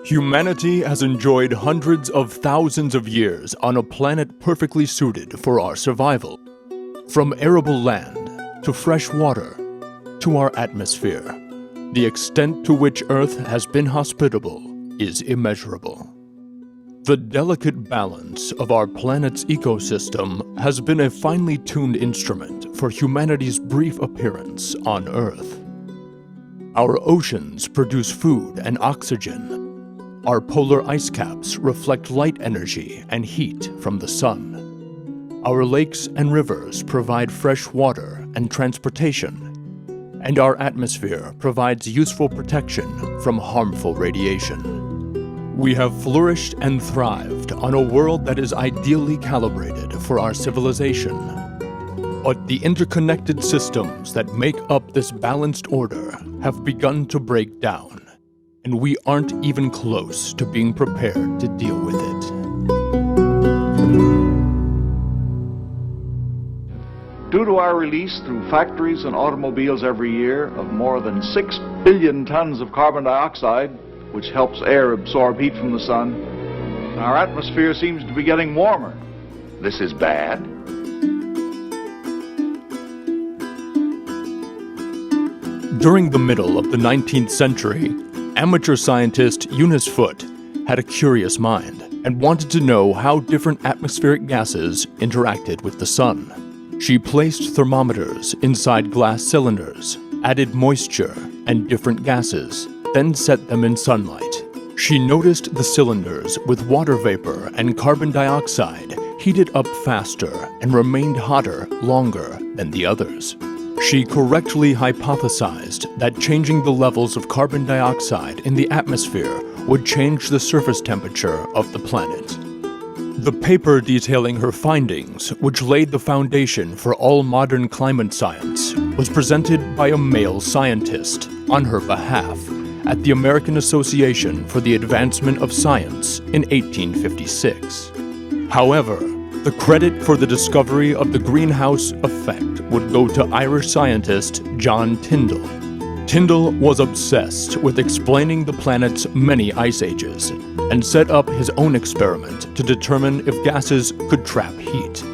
Humanity has enjoyed hundreds of thousands of years on a planet perfectly suited for our survival. From arable land, to fresh water, to our atmosphere, the extent to which Earth has been hospitable is immeasurable. The delicate balance of our planet's ecosystem has been a finely tuned instrument for humanity's brief appearance on Earth. Our oceans produce food and oxygen. Our polar ice caps reflect light energy and heat from the sun. Our lakes and rivers provide fresh water and transportation. And our atmosphere provides useful protection from harmful radiation. We have flourished and thrived on a world that is ideally calibrated for our civilization. But the interconnected systems that make up this balanced order have begun to break down, and we aren't even close to being prepared to deal with it. Due to our release through factories and automobiles every year of more than 6 billion tons of carbon dioxide, which helps air absorb heat from the sun, our atmosphere seems to be getting warmer. This is bad. During the middle of the 19th century, amateur scientist Eunice Foote had a curious mind and wanted to know how different atmospheric gases interacted with the sun. She placed thermometers inside glass cylinders, added moisture and different gases, then set them in sunlight. She noticed the cylinders with water vapor and carbon dioxide heated up faster and remained hotter longer than the others. She correctly hypothesized that changing the levels of carbon dioxide in the atmosphere would change the surface temperature of the planet. The paper detailing her findings, which laid the foundation for all modern climate science, was presented by a male scientist on her behalf at the American Association for the Advancement of Science in 1856. However, the credit for the discovery of the greenhouse effect would go to Irish scientist John Tyndall. Tyndall was obsessed with explaining the planet's many ice ages and set up his own experiment to determine if gases could trap heat.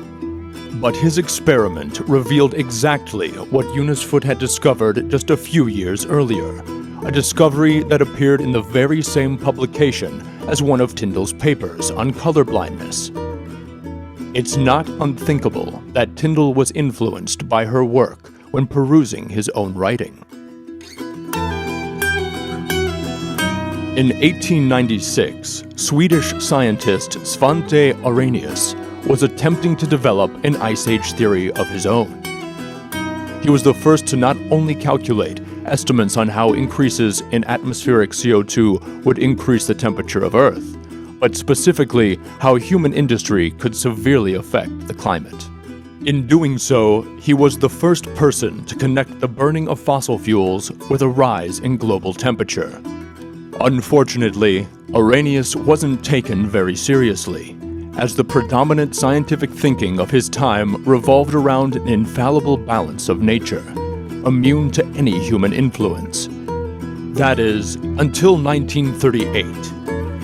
But his experiment revealed exactly what Eunice Foote had discovered just a few years earlier, a discovery that appeared in the very same publication as one of Tyndall's papers on colorblindness. It's not unthinkable that Tyndall was influenced by her work when perusing his own writing. In 1896, Swedish scientist Svante Arrhenius was attempting to develop an ice age theory of his own. He was the first to not only calculate estimates on how increases in atmospheric CO2 would increase the temperature of Earth, but specifically how human industry could severely affect the climate. In doing so, he was the first person to connect the burning of fossil fuels with a rise in global temperature. Unfortunately, Arrhenius wasn't taken very seriously, as the predominant scientific thinking of his time revolved around an infallible balance of nature, immune to any human influence. That is, until 1938,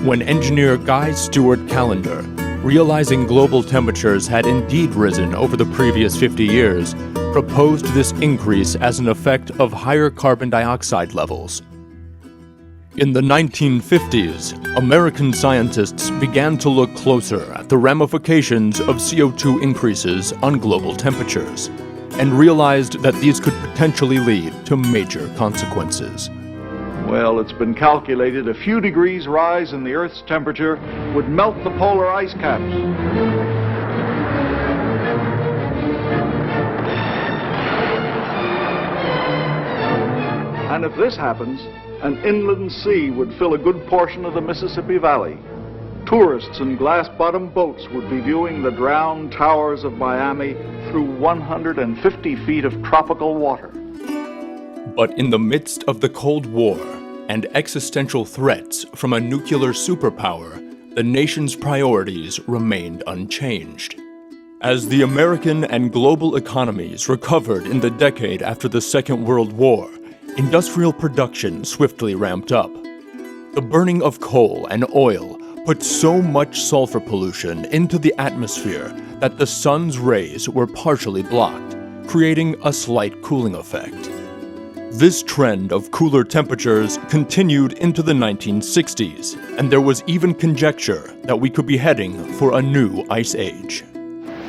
when engineer Guy Stewart Callendar, realizing global temperatures had indeed risen over the previous 50 years, proposed this increase as an effect of higher carbon dioxide levels. In the 1950s, American scientists began to look closer at the ramifications of CO2 increases on global temperatures, and realized that these could potentially lead to major consequences. Well, it's been calculated a few degrees rise in the Earth's temperature would melt the polar ice caps. And if this happens, an inland sea would fill a good portion of the Mississippi Valley. Tourists in glass-bottom boats would be viewing the drowned towers of Miami through 150 feet of tropical water. But in the midst of the Cold War and existential threats from a nuclear superpower, the nation's priorities remained unchanged. As the American and global economies recovered in the decade after the Second World War, industrial production swiftly ramped up. The burning of coal and oil put so much sulfur pollution into the atmosphere that the sun's rays were partially blocked, creating a slight cooling effect. This trend of cooler temperatures continued into the 1960s, and there was even conjecture that we could be heading for a new ice age.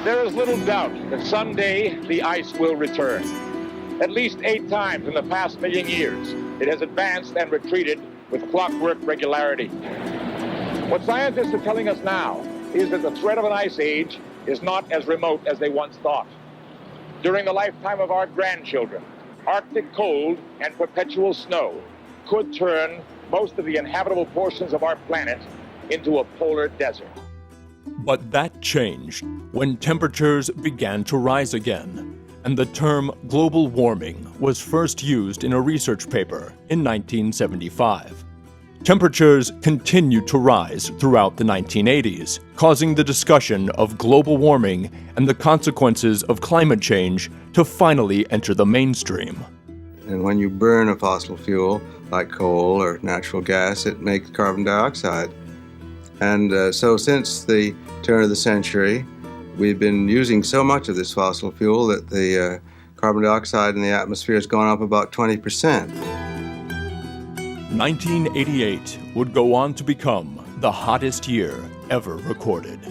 There is little doubt that someday the ice will return. At least 8 times in the past million years, it has advanced and retreated with clockwork regularity. What scientists are telling us now is that the threat of an ice age is not as remote as they once thought. During the lifetime of our grandchildren, Arctic cold and perpetual snow could turn most of the inhabitable portions of our planet into a polar desert. But that changed when temperatures began to rise again, and the term global warming was first used in a research paper in 1975. Temperatures continued to rise throughout the 1980s, causing the discussion of global warming and the consequences of climate change to finally enter the mainstream. And when you burn a fossil fuel like coal or natural gas, it makes carbon dioxide. And so since the turn of the century, we've been using so much of this fossil fuel that the carbon dioxide in the atmosphere has gone up about 20%. 1988 would go on to become the hottest year ever recorded.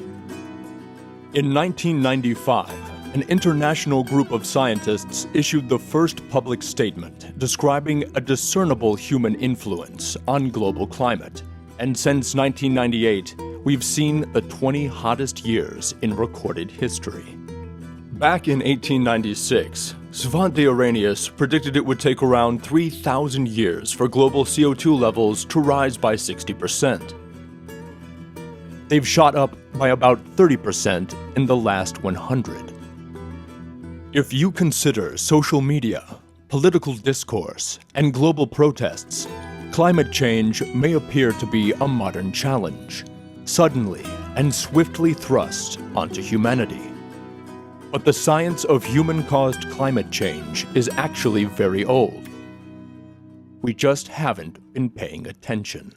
In 1995, an international group of scientists issued the first public statement describing a discernible human influence on global climate. And since 1998, we've seen the 20 hottest years in recorded history. Back in 1896, Svante Arrhenius predicted it would take around 3,000 years for global CO2 levels to rise by 60%. They've shot up by about 30% in the last 100. If you consider social media, political discourse, and global protests, climate change may appear to be a modern challenge, suddenly and swiftly thrust onto humanity. But the science of human-caused climate change is actually very old. We just haven't been paying attention.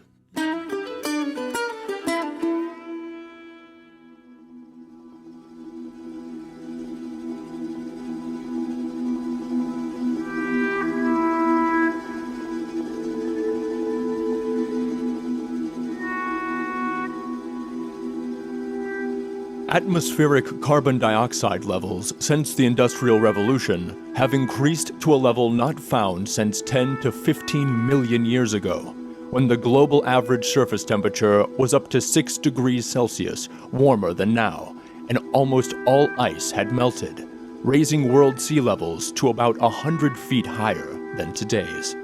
Atmospheric carbon dioxide levels since the Industrial Revolution have increased to a level not found since 10 to 15 million years ago, when the global average surface temperature was up to 6 degrees Celsius warmer than now, and almost all ice had melted, raising world sea levels to about 100 feet higher than today's.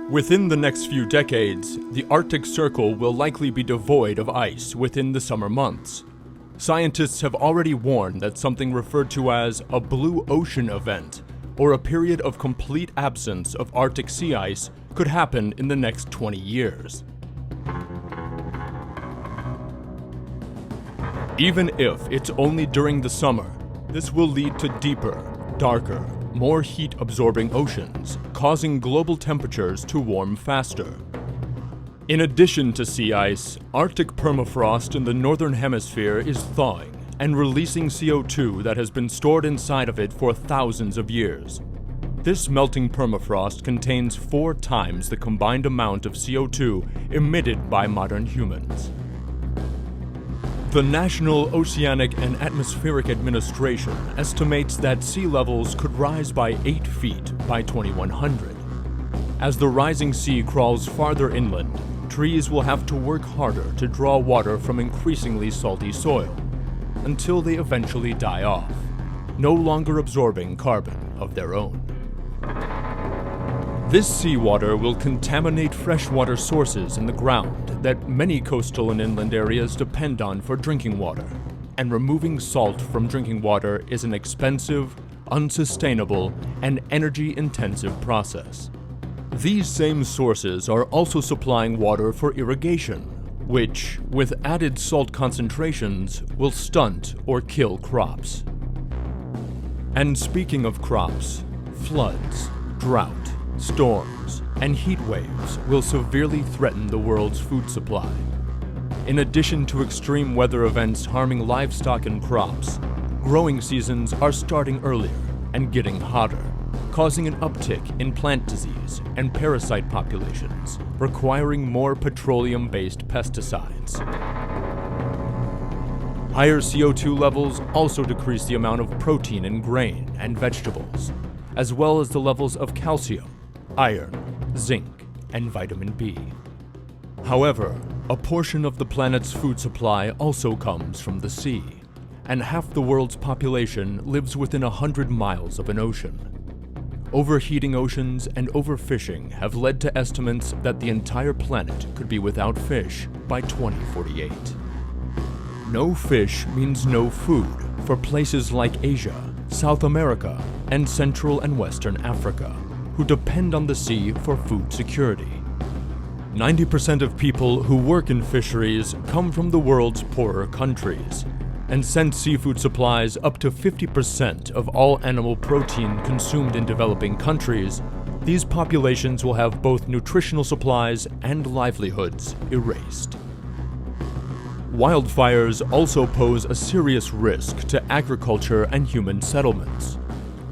Within the next few decades, the Arctic Circle will likely be devoid of ice within the summer months. Scientists have already warned that something referred to as a blue ocean event, or a period of complete absence of Arctic sea ice, could happen in the next 20 years. Even if it's only during the summer, this will lead to deeper, darker, more heat-absorbing oceans, causing global temperatures to warm faster. In addition to sea ice, Arctic permafrost in the northern hemisphere is thawing and releasing CO2 that has been stored inside of it for thousands of years. This melting permafrost contains 4 times the combined amount of CO2 emitted by modern humans. The National Oceanic and Atmospheric Administration estimates that sea levels could rise by 8 feet by 2100. As the rising sea crawls farther inland, trees will have to work harder to draw water from increasingly salty soil, until they eventually die off, no longer absorbing carbon of their own. This seawater will contaminate freshwater sources in the ground that many coastal and inland areas depend on for drinking water, and removing salt from drinking water is an expensive, unsustainable, and energy-intensive process. These same sources are also supplying water for irrigation, which, with added salt concentrations, will stunt or kill crops. And speaking of crops, floods, drought, storms, and heat waves will severely threaten the world's food supply. In addition to extreme weather events harming livestock and crops, growing seasons are starting earlier and getting hotter, causing an uptick in plant disease and parasite populations, requiring more petroleum-based pesticides. Higher CO2 levels also decrease the amount of protein in grain and vegetables, as well as the levels of calcium, iron, zinc, and vitamin B. However, a portion of the planet's food supply also comes from the sea, and half the world's population lives within 100 miles of an ocean. Overheating oceans and overfishing have led to estimates that the entire planet could be without fish by 2048. No fish means no food for places like Asia, South America, and Central and Western Africa, who depend on the sea for food security. 90% of people who work in fisheries come from the world's poorer countries, and since seafood supplies up to 50% of all animal protein consumed in developing countries, these populations will have both nutritional supplies and livelihoods erased. Wildfires also pose a serious risk to agriculture and human settlements.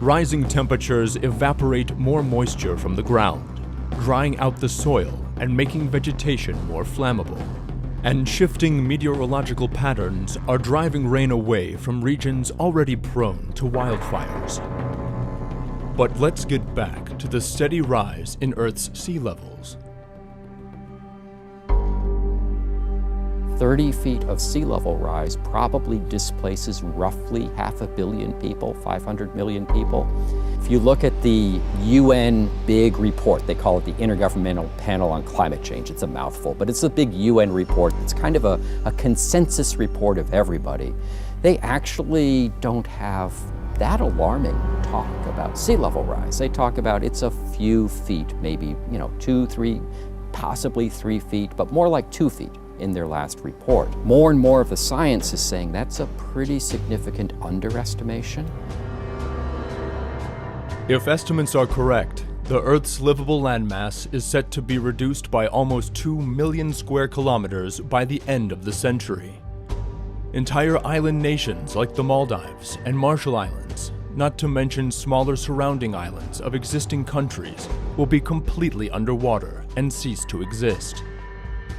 Rising temperatures evaporate more moisture from the ground, drying out the soil and making vegetation more flammable. And shifting meteorological patterns are driving rain away from regions already prone to wildfires. But let's get back to the steady rise in Earth's sea levels. 30 feet of sea level rise probably displaces roughly 500 million people, 500 million people. If you look at the UN big report, they call it the Intergovernmental Panel on Climate Change. It's a mouthful, but it's a big UN report. It's kind of a consensus report of everybody. They actually don't have that alarming talk about sea level rise. They talk about it's a few feet, maybe 2, 3, possibly 3 feet, but more like 2 feet in their last report. More and more of the science is saying that's a pretty significant underestimation. If estimates are correct, the Earth's livable landmass is set to be reduced by almost 2 million square kilometers by the end of the century. Entire island nations like the Maldives and Marshall Islands, not to mention smaller surrounding islands of existing countries, will be completely underwater and cease to exist.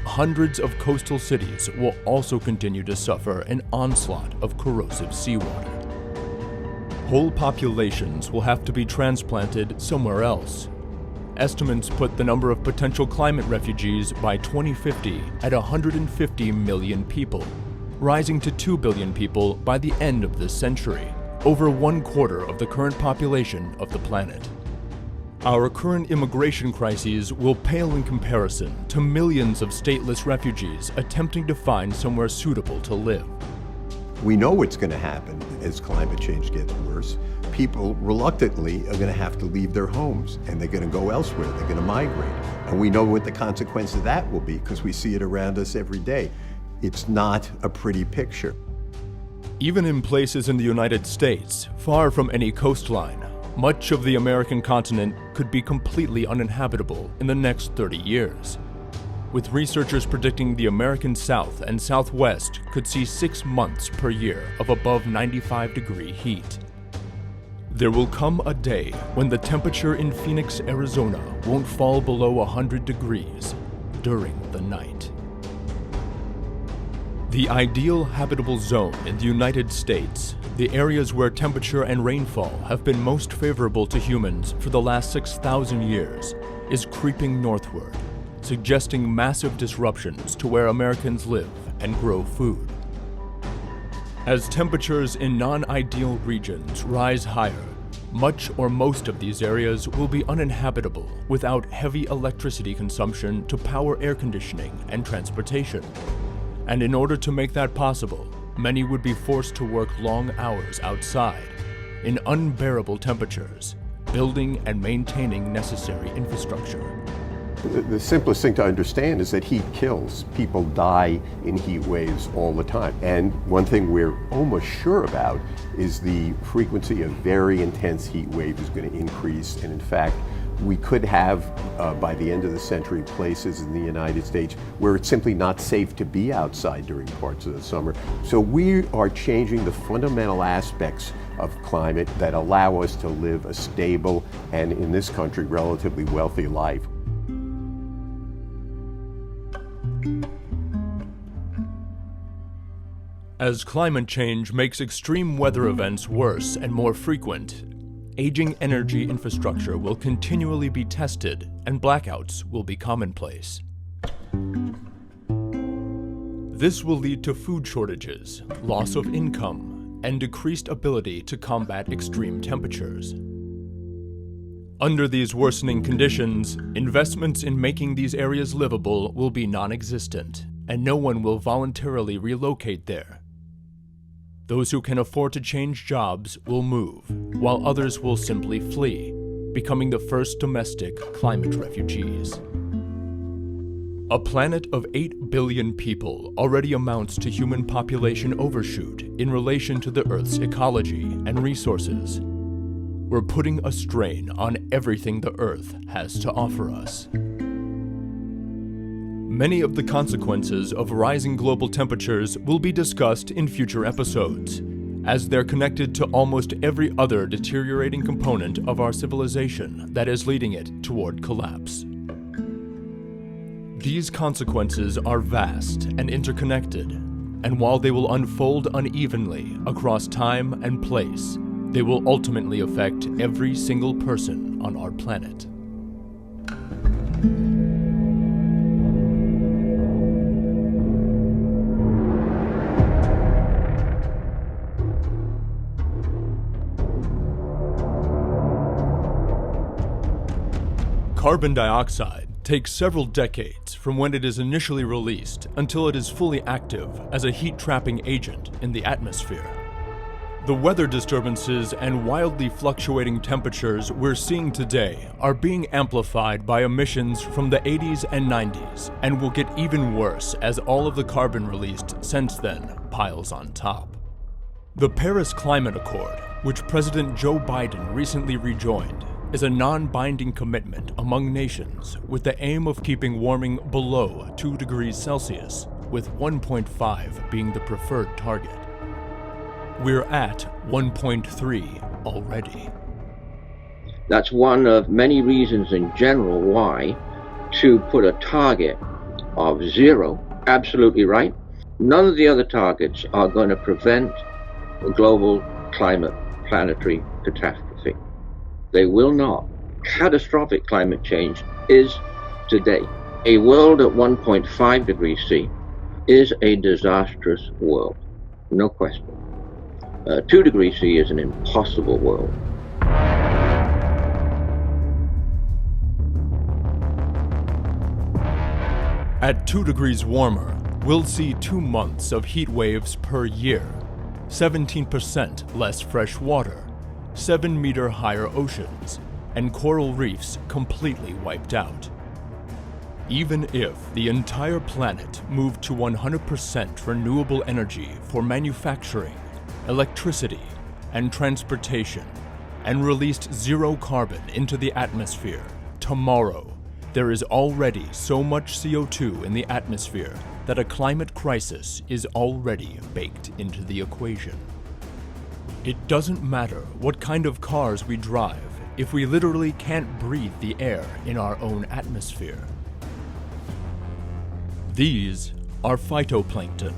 Hundreds of coastal cities will also continue to suffer an onslaught of corrosive seawater. Whole populations will have to be transplanted somewhere else. Estimates put the number of potential climate refugees by 2050 at 150 million people, rising to 2 billion people by the end of this century, over 1/4 of the current population of the planet. Our current immigration crises will pale in comparison to millions of stateless refugees attempting to find somewhere suitable to live. We know what's going to happen as climate change gets worse. People reluctantly are going to have to leave their homes and they're going to go elsewhere. They're going to migrate. And we know what the consequence of that will be because we see it around us every day. It's not a pretty picture. Even in places in the United States, far from any coastline, much of the American continent could be completely uninhabitable in the next 30 years. With researchers predicting the American South and Southwest could see 6 months per year of above 95-degree heat. There will come a day when the temperature in Phoenix, Arizona won't fall below 100 degrees during the night. The ideal habitable zone in the United States, the areas where temperature and rainfall have been most favorable to humans for the last 6,000 years, is creeping northward, suggesting massive disruptions to where Americans live and grow food. As temperatures in non-ideal regions rise higher, much or most of these areas will be uninhabitable without heavy electricity consumption to power air conditioning and transportation. And in order to make that possible, many would be forced to work long hours outside, in unbearable temperatures, building and maintaining necessary infrastructure. The simplest thing to understand is that heat kills. People die in heat waves all the time. And one thing we're almost sure about is the frequency of very intense heat wave is going to increase. And in fact, we could have, by the end of the century, places in the United States where it's simply not safe to be outside during parts of the summer. So we are changing the fundamental aspects of climate that allow us to live a stable and, in this country, relatively wealthy life. As climate change makes extreme weather events worse and more frequent, aging energy infrastructure will continually be tested and blackouts will be commonplace. This will lead to food shortages, loss of income, and decreased ability to combat extreme temperatures. Under these worsening conditions, investments in making these areas livable will be non-existent, and no one will voluntarily relocate there. Those who can afford to change jobs will move, while others will simply flee, becoming the first domestic climate refugees. A planet of 8 billion people already amounts to human population overshoot in relation to the Earth's ecology and resources. We're putting a strain on everything the Earth has to offer us. Many of the consequences of rising global temperatures will be discussed in future episodes, as they're connected to almost every other deteriorating component of our civilization that is leading it toward collapse. These consequences are vast and interconnected, and while they will unfold unevenly across time and place, they will ultimately affect every single person on our planet. Carbon dioxide takes several decades from when it is initially released until it is fully active as a heat-trapping agent in the atmosphere. The weather disturbances and wildly fluctuating temperatures we're seeing today are being amplified by emissions from the 80s and 90s, and will get even worse as all of the carbon released since then piles on top. The Paris Climate Accord, which President Joe Biden recently rejoined, is a non-binding commitment among nations with the aim of keeping warming below 2 degrees Celsius, with 1.5 being the preferred target. We're at 1.3 already. That's one of many reasons in general why to put a target of 0, absolutely right. None of the other targets are going to prevent a global climate planetary catastrophe. They will not. Catastrophic climate change is today. A world at 1.5 degrees C is a disastrous world, no question. 2 degrees C is an impossible world. At 2 degrees warmer, we'll see 2 months of heat waves per year, 17% less fresh water, 7-meter higher oceans, and coral reefs completely wiped out. Even if the entire planet moved to 100% renewable energy for manufacturing, electricity, and transportation, and released 0 carbon into the atmosphere, tomorrow, there is already so much CO2 in the atmosphere that a climate crisis is already baked into the equation. It doesn't matter what kind of cars we drive if we literally can't breathe the air in our own atmosphere. These are phytoplankton.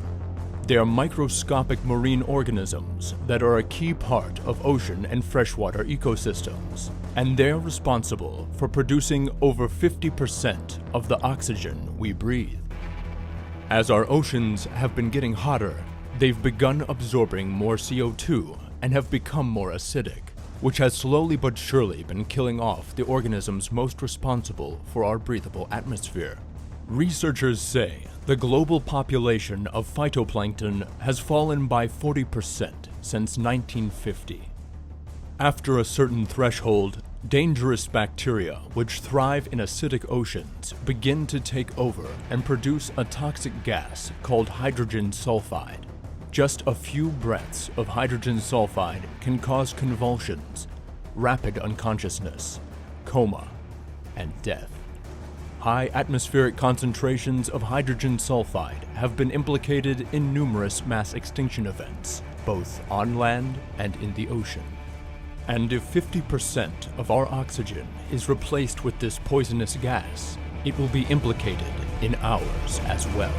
They are microscopic marine organisms that are a key part of ocean and freshwater ecosystems, and they're responsible for producing over 50% of the oxygen we breathe. As our oceans have been getting hotter, they've begun absorbing more CO2 and have become more acidic, which has slowly but surely been killing off the organisms most responsible for our breathable atmosphere. Researchers say the global population of phytoplankton has fallen by 40% since 1950. After a certain threshold, Dangerous bacteria which thrive in acidic oceans begin to take over and produce a toxic gas called hydrogen sulfide. Just a few breaths of hydrogen sulfide can cause convulsions, rapid unconsciousness, coma, and death. High atmospheric concentrations of hydrogen sulfide have been implicated in numerous mass extinction events, both on land and in the ocean. And if 50% of our oxygen is replaced with this poisonous gas, it will be implicated in ours as well.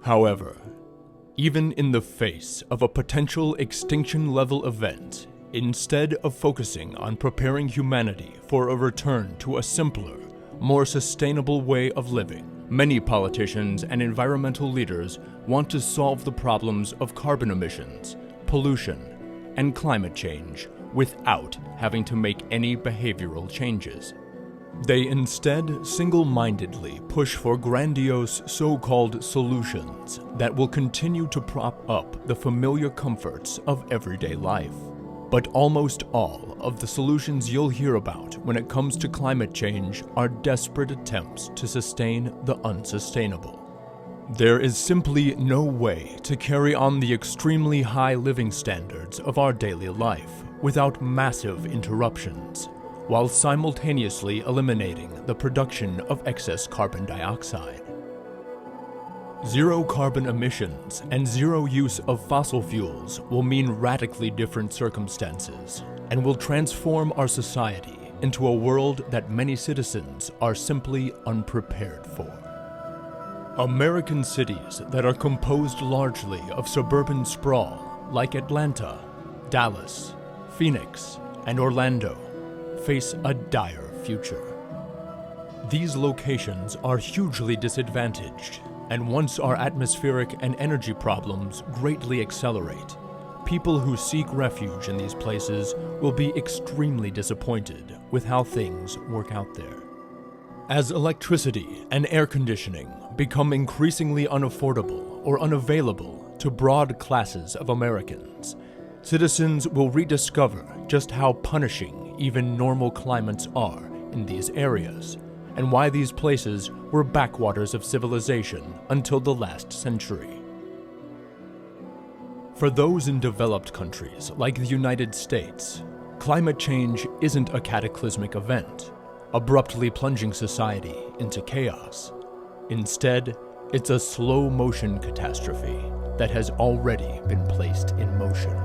However, even in the face of a potential extinction-level event, instead of focusing on preparing humanity for a return to a simpler, more sustainable way of living, many politicians and environmental leaders want to solve the problems of carbon emissions, pollution, and climate change without having to make any behavioral changes. They instead single-mindedly push for grandiose so-called solutions that will continue to prop up the familiar comforts of everyday life. But almost all of the solutions you'll hear about when it comes to climate change are desperate attempts to sustain the unsustainable. There is simply no way to carry on the extremely high living standards of our daily life without massive interruptions, while simultaneously eliminating the production of excess carbon dioxide. Zero carbon emissions and zero use of fossil fuels will mean radically different circumstances and will transform our society into a world that many citizens are simply unprepared for. American cities that are composed largely of suburban sprawl, like Atlanta, Dallas, Phoenix, and Orlando, face a dire future. These locations are hugely disadvantaged, and once our atmospheric and energy problems greatly accelerate, people who seek refuge in these places will be extremely disappointed with how things work out there. As electricity and air conditioning become increasingly unaffordable or unavailable to broad classes of Americans, citizens will rediscover just how punishing even normal climates are in these areas, and why these places were backwaters of civilization until the last century. For those in developed countries like the United States, climate change isn't a cataclysmic event, abruptly plunging society into chaos. Instead, it's a slow-motion catastrophe that has already been placed in motion.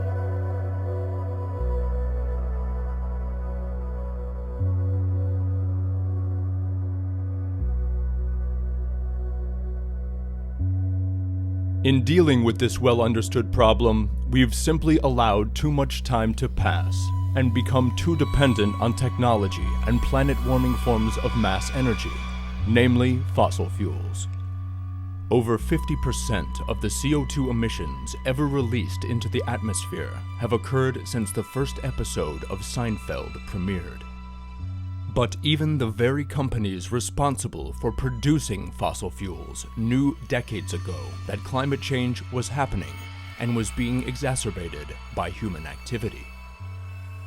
In dealing with this well-understood problem, we've simply allowed too much time to pass and become too dependent on technology and planet-warming forms of mass energy, namely fossil fuels. Over 50% of the CO2 emissions ever released into the atmosphere have occurred since the first episode of Seinfeld premiered. But even the very companies responsible for producing fossil fuels knew decades ago that climate change was happening and was being exacerbated by human activity.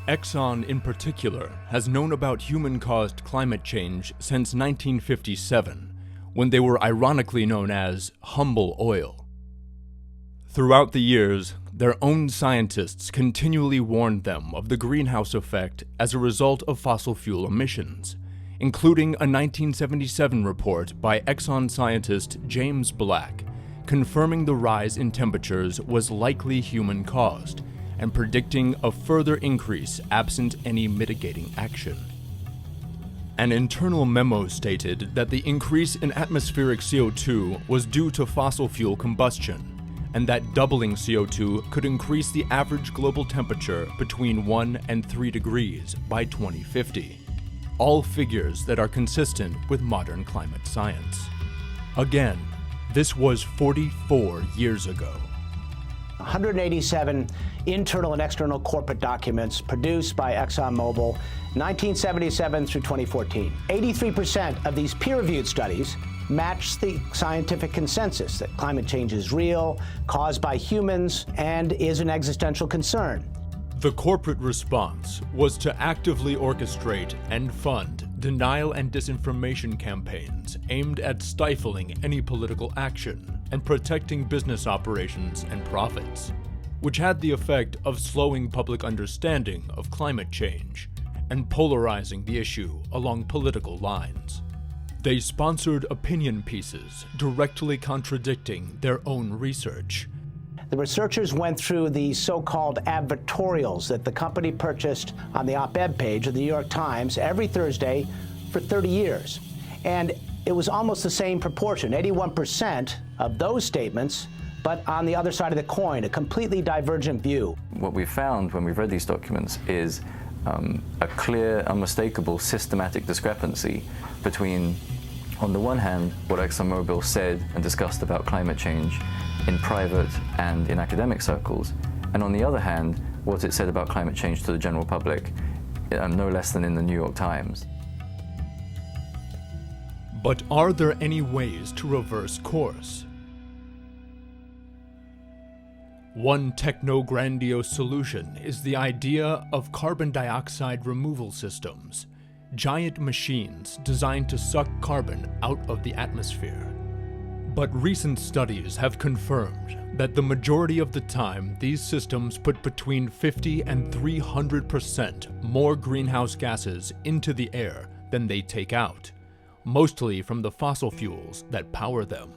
Exxon in particular has known about human-caused climate change since 1957, when they were ironically known as Humble Oil. Throughout the years, their own scientists continually warned them of the greenhouse effect as a result of fossil fuel emissions, including a 1977 report by Exxon scientist James Black, confirming the rise in temperatures was likely human-caused, and predicting a further increase absent any mitigating action. An internal memo stated that the increase in atmospheric CO2 was due to fossil fuel combustion, and that doubling CO2 could increase the average global temperature between 1 and 3 degrees by 2050. All figures that are consistent with modern climate science. Again, this was 44 years ago. 187 internal and external corporate documents produced by ExxonMobil 1977 through 2014. 83% of these peer-reviewed studies match the scientific consensus that climate change is real, caused by humans, and is an existential concern. The corporate response was to actively orchestrate and fund denial and disinformation campaigns aimed at stifling any political action and protecting business operations and profits, which had the effect of slowing public understanding of climate change and polarizing the issue along political lines. They sponsored opinion pieces directly contradicting their own research. The researchers went through the so-called advertorials that the company purchased on the op-ed page of the New York Times every Thursday for 30 years. And it was almost the same proportion, 81% of those statements, but on the other side of the coin, a completely divergent view. What we found when we've read these documents is a clear, unmistakable, systematic discrepancy between, on the one hand, what ExxonMobil said and discussed about climate change in private and in academic circles, and on the other hand, what it said about climate change to the general public, no less than in the New York Times. But are there any ways to reverse course? One techno-grandiose solution is the idea of carbon dioxide removal systems, giant machines designed to suck carbon out of the atmosphere. But recent studies have confirmed that the majority of the time these systems put between 50 and 300% more greenhouse gases into the air than they take out, mostly from the fossil fuels that power them.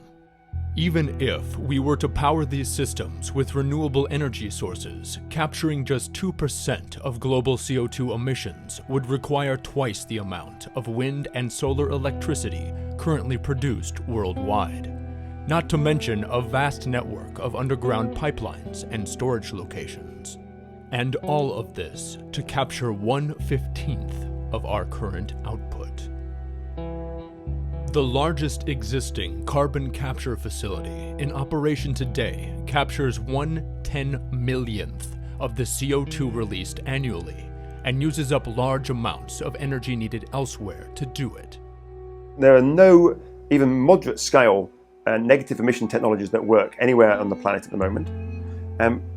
Even if we were to power these systems with renewable energy sources, capturing just 2% of global CO2 emissions would require twice the amount of wind and solar electricity currently produced worldwide. Not to mention a vast network of underground pipelines and storage locations. And all of this to capture 1/15 of our current output. The largest existing carbon capture facility in operation today captures 1/10,000,000th of the CO2 released annually and uses up large amounts of energy needed elsewhere to do it. There are no even moderate scale negative emission technologies that work anywhere on the planet at the moment.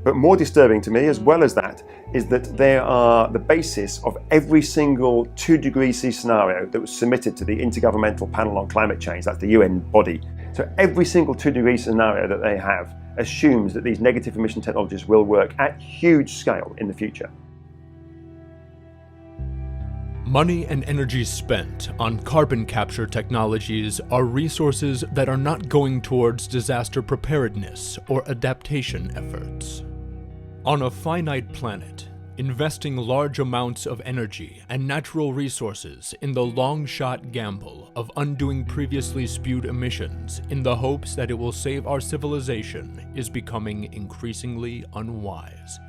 But more disturbing to me, as well as that, is that they are the basis of every single 2°C scenario that was submitted to the Intergovernmental Panel on Climate Change, that's the UN body. So every single 2-degree scenario that they have assumes that these negative emission technologies will work at huge scale in the future. Money and energy spent on carbon capture technologies are resources that are not going towards disaster preparedness or adaptation efforts. On a finite planet, investing large amounts of energy and natural resources in the long-shot gamble of undoing previously spewed emissions in the hopes that it will save our civilization is becoming increasingly unwise.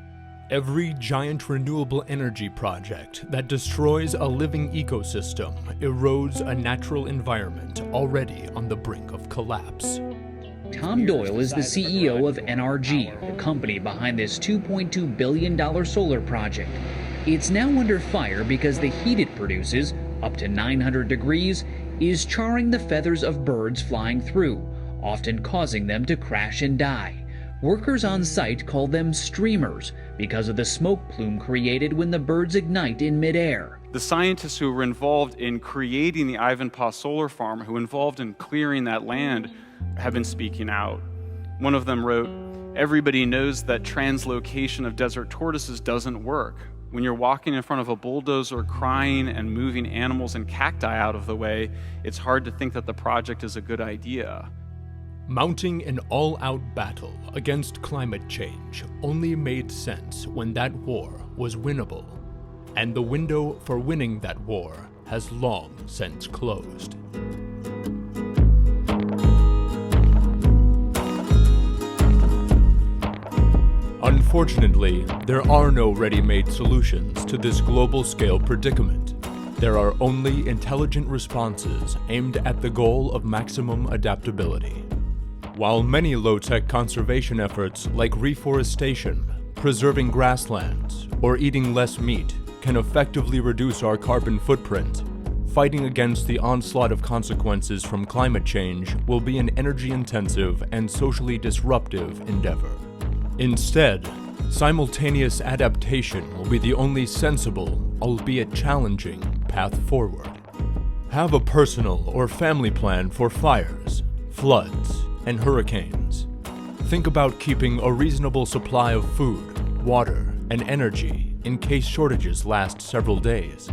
Every giant renewable energy project that destroys a living ecosystem erodes a natural environment already on the brink of collapse. Tom Doyle is the CEO of NRG, the company behind this $2.2 billion solar project. It's now under fire because the heat it produces, up to 900 degrees, is charring the feathers of birds flying through, often causing them to crash and die. Workers on site call them streamers because of the smoke plume created when the birds ignite in midair. The scientists who were involved in creating the Ivanpah solar farm, who were involved in clearing that land, have been speaking out. One of them wrote, "Everybody knows that translocation of desert tortoises doesn't work. When you're walking in front of a bulldozer crying and moving animals and cacti out of the way, it's hard to think that the project is a good idea." Mounting an all-out battle against climate change only made sense when that war was winnable, and the window for winning that war has long since closed. Unfortunately, there are no ready-made solutions to this global-scale predicament. There are only intelligent responses aimed at the goal of maximum adaptability. While many low-tech conservation efforts like reforestation, preserving grasslands, or eating less meat can effectively reduce our carbon footprint, fighting against the onslaught of consequences from climate change will be an energy-intensive and socially disruptive endeavor. Instead, simultaneous adaptation will be the only sensible, albeit challenging, path forward. Have a personal or family plan for fires, floods, and hurricanes. Think about keeping a reasonable supply of food, water, and energy in case shortages last several days.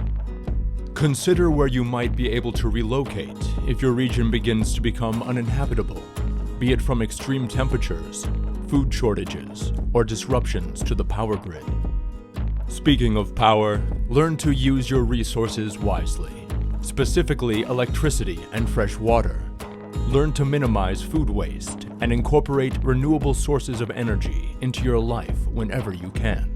Consider where you might be able to relocate if your region begins to become uninhabitable, be it from extreme temperatures, food shortages, or disruptions to the power grid. Speaking of power, learn to use your resources wisely, specifically electricity and fresh water. Learn to minimize food waste and incorporate renewable sources of energy into your life whenever you can.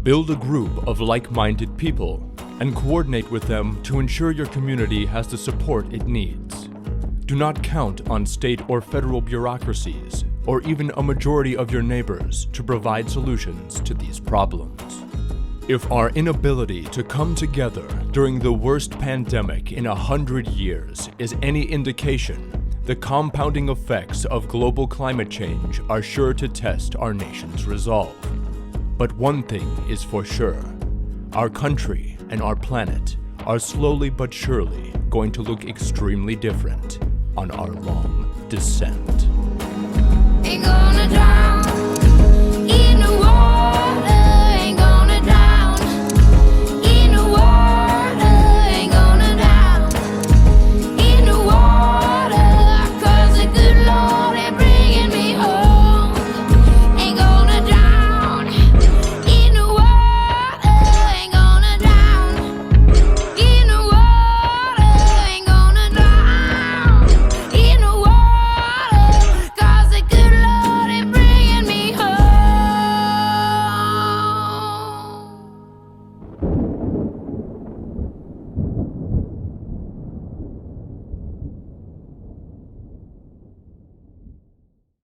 Build a group of like-minded people and coordinate with them to ensure your community has the support it needs. Do not count on state or federal bureaucracies or even a majority of your neighbors to provide solutions to these problems. If our inability to come together during the worst pandemic in 100 years is any indication, the compounding effects of global climate change are sure to test our nation's resolve. But one thing is for sure, our country and our planet are slowly but surely going to look extremely different on our long descent. Ain't gonna drown.